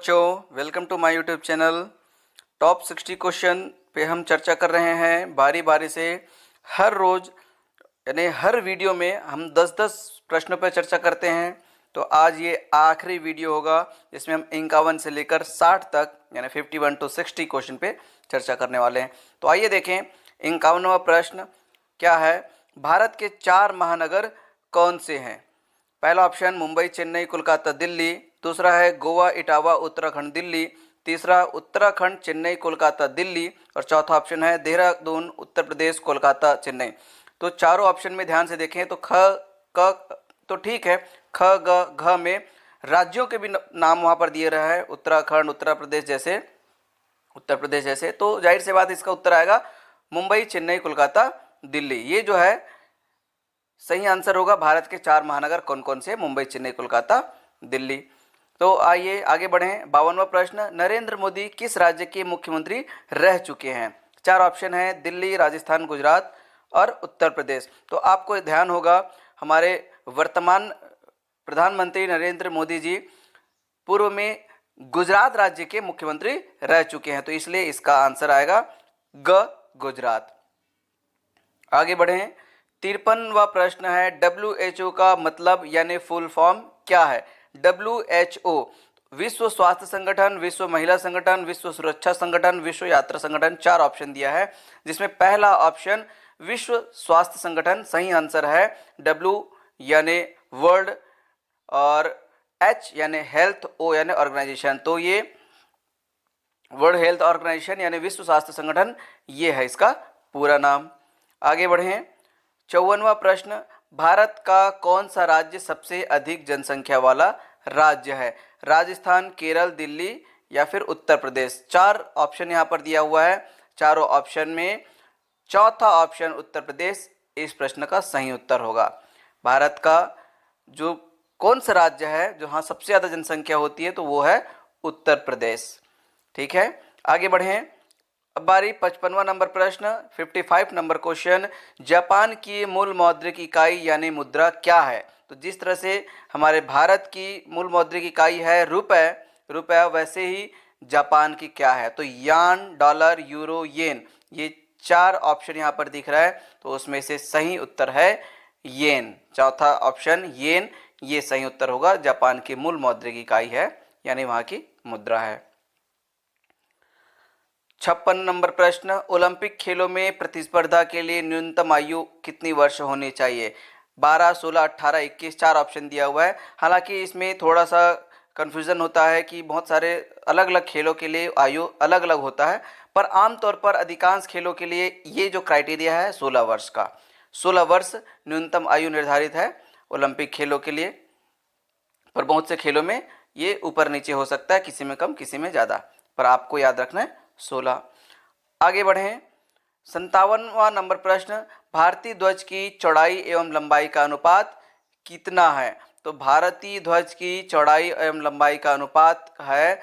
बच्चों, welcome to my YouTube channel. Top 60 question पे हम चर्चा कर रहे हैं बारी बारी से। हर रोज़ यानी हर वीडियो में हम 10-10 प्रश्नों पर चर्चा करते हैं। तो आज ये आखिरी वीडियो होगा जिसमें हम 51 से लेकर 60 तक यानी 51 to 60 क्वेश्चन पे चर्चा करने वाले हैं। तो आइए देखें 51वां प्रश्न क्या है। भारत के 4 महानगर कौन से हैं? पहला ऑप्शन मुंबई, चेन्नई, कोलकाता, दिल्ली। दूसरा है गोवा, इटावा, उत्तराखंड, दिल्ली। तीसरा उत्तराखंड, चेन्नई, कोलकाता, दिल्ली। और चौथा ऑप्शन है देहरादून, उत्तर प्रदेश, कोलकाता, चेन्नई। तो चारों ऑप्शन में ध्यान से देखें तो ख क तो ठीक है, ख ग घ में राज्यों के भी नाम वहाँ पर दिए रहा है, उत्तराखंड, उत्तर प्रदेश जैसे। तो जाहिर सी बात इसका उत्तर आएगा मुंबई, चेन्नई, कोलकाता, दिल्ली। ये जो है सही आंसर होगा। भारत के 4 महानगर कौन कौन से? मुंबई, चेन्नई, कोलकाता, दिल्ली। तो आइए आगे बढ़ें। 52वां प्रश्न, नरेंद्र मोदी किस राज्य के मुख्यमंत्री रह चुके हैं? 4 ऑप्शन हैं, दिल्ली, राजस्थान, गुजरात और उत्तर प्रदेश। तो आपको ध्यान होगा हमारे वर्तमान प्रधानमंत्री नरेंद्र मोदी जी पूर्व में गुजरात राज्य के मुख्यमंत्री रह चुके हैं, तो इसलिए इसका आंसर आएगा ग गुजरात। आगे बढ़ें। 53वां प्रश्न है, WHO का मतलब यानी फुल फॉर्म क्या है? WHO विश्व स्वास्थ्य संगठन, विश्व महिला संगठन, विश्व सुरक्षा संगठन, विश्व यात्रा संगठन। 4 ऑप्शन दिया है जिसमें पहला ऑप्शन विश्व स्वास्थ्य संगठन सही आंसर है। W यानी वर्ल्ड और H यानी हेल्थ, O यानी ऑर्गेनाइजेशन। तो ये वर्ल्ड हेल्थ ऑर्गेनाइजेशन यानी विश्व स्वास्थ्य संगठन, ये है इसका पूरा नाम। आगे बढ़ें। 54वां प्रश्न, भारत का कौन सा राज्य सबसे अधिक जनसंख्या वाला राज्य है? राजस्थान, केरल, दिल्ली या फिर उत्तर प्रदेश। 4 ऑप्शन यहाँ पर दिया हुआ है। चारों ऑप्शन में चौथा ऑप्शन उत्तर प्रदेश इस प्रश्न का सही उत्तर होगा। भारत का जो कौन सा राज्य है जहाँ सबसे ज़्यादा जनसंख्या होती है, तो वो है उत्तर प्रदेश। ठीक है, आगे बढ़ें। अब बारी 55वां नंबर प्रश्न, 55 नंबर क्वेश्चन, जापान की मूल मौद्रिक इकाई यानी मुद्रा क्या है? तो जिस तरह से हमारे भारत की मूल मौद्रिक इकाई है रुपए, वैसे ही जापान की क्या है? तो यान, डॉलर, यूरो, येन। ये 4 ऑप्शन यहाँ पर दिख रहा है, तो उसमें से सही उत्तर है येन। चौथा ऑप्शन येन, ये सही उत्तर होगा। जापान की मूल मौद्रिक इकाई है यानी वहाँ की मुद्रा है। 56 नंबर प्रश्न, ओलंपिक खेलों में प्रतिस्पर्धा के लिए न्यूनतम आयु कितनी वर्ष होनी चाहिए? 12, 16, 18, 21। 4 ऑप्शन दिया हुआ है। हालांकि इसमें थोड़ा सा कन्फ्यूज़न होता है कि बहुत सारे अलग अलग खेलों के लिए आयु अलग अलग होता है, पर आमतौर पर अधिकांश खेलों के लिए ये जो क्राइटेरिया है 16 वर्ष का। 16 वर्ष न्यूनतम आयु निर्धारित है ओलंपिक खेलों के लिए, पर बहुत से खेलों में ये ऊपर नीचे हो सकता है, किसी में कम किसी में ज़्यादा, पर आपको याद रखना है 16। आगे बढ़ें। 57वां नंबर प्रश्न, भारतीय ध्वज की चौड़ाई एवं लंबाई का अनुपात कितना है? तो भारतीय ध्वज की चौड़ाई एवं लंबाई का अनुपात है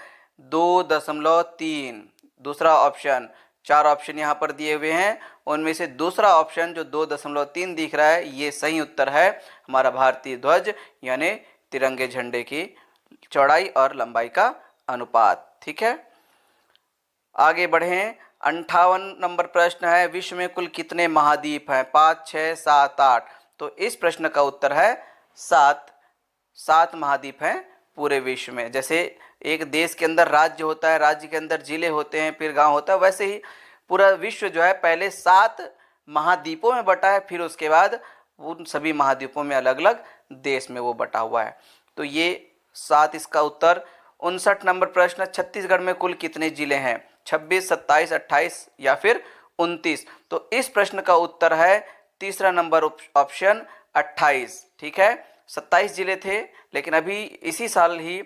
2.3। दूसरा ऑप्शन। 4 ऑप्शन यहाँ पर दिए हुए हैं, उनमें से दूसरा ऑप्शन जो 2.3 दिख रहा है, ये सही उत्तर है। हमारा भारतीय ध्वज यानी तिरंगे झंडे की चौड़ाई और लंबाई का अनुपात। ठीक है, आगे बढ़ें। 58 नंबर प्रश्न है, विश्व में कुल कितने महाद्वीप हैं? 5, 6, 7, 8। तो इस प्रश्न का उत्तर है 7 महाद्वीप हैं पूरे विश्व में। जैसे एक देश के अंदर राज्य होता है, राज्य के अंदर जिले होते हैं, फिर गांव होता है, वैसे ही पूरा विश्व जो है पहले 7 महाद्वीपों में बटा है, फिर उसके बाद उन सभी महाद्वीपों में अलग अलग देश में वो बटा हुआ है। तो ये 7 इसका उत्तर। 59 नंबर प्रश्न, छत्तीसगढ़ में कुल कितने जिले हैं? 26, 27, 28 या फिर 29। तो इस प्रश्न का उत्तर है तीसरा नंबर ऑप्शन 28। ठीक है, 27 जिले थे, लेकिन अभी इसी साल ही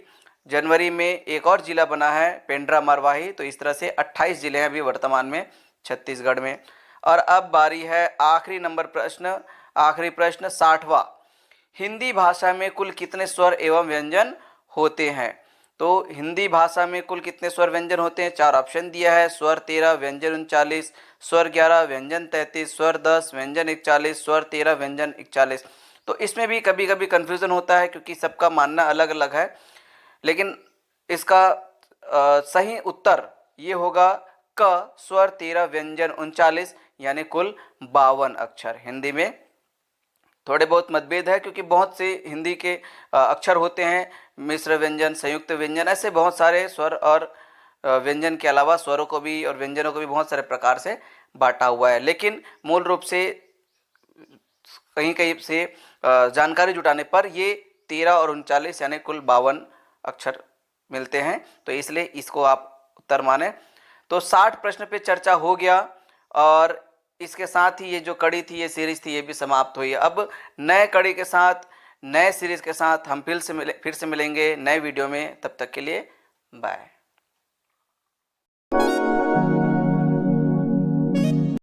जनवरी में एक और जिला बना है पेंड्रा मरवाही। तो इस तरह से 28 जिले हैं अभी वर्तमान में छत्तीसगढ़ में। और अब बारी है आखिरी प्रश्न 60वां, हिंदी भाषा में कुल कितने स्वर एवं व्यंजन होते हैं? तो हिंदी भाषा में कुल कितने स्वर व्यंजन होते हैं? 4 ऑप्शन दिया है, स्वर 13, व्यंजन 39, स्वर 11, व्यंजन 33, स्वर 10, व्यंजन 41, स्वर 13, व्यंजन 41। तो इसमें भी कभी कभी कन्फ्यूज़न होता है क्योंकि सबका मानना अलग अलग है, लेकिन इसका सही उत्तर ये होगा क, स्वर 13, व्यंजन 39, यानी कुल 52 अक्षर। हिंदी में थोड़े बहुत मतभेद है क्योंकि बहुत से हिंदी के अक्षर होते हैं, मिश्र व्यंजन, संयुक्त व्यंजन, ऐसे बहुत सारे स्वर और व्यंजन के अलावा स्वरों को भी और व्यंजनों को भी बहुत सारे प्रकार से बांटा हुआ है। लेकिन मूल रूप से कहीं कहीं से जानकारी जुटाने पर ये 13 और 39 यानी कुल 52 अक्षर मिलते हैं, तो इसलिए इसको आप उत्तर माने। तो 60 प्रश्न पे चर्चा हो गया और इसके साथ ही ये जो कड़ी थी, ये सीरीज थी, ये भी समाप्त हुई। अब नए कड़ी के साथ, नए सीरीज के साथ हम फिर से मिलेंगे नए वीडियो में। तब तक के लिए बाय।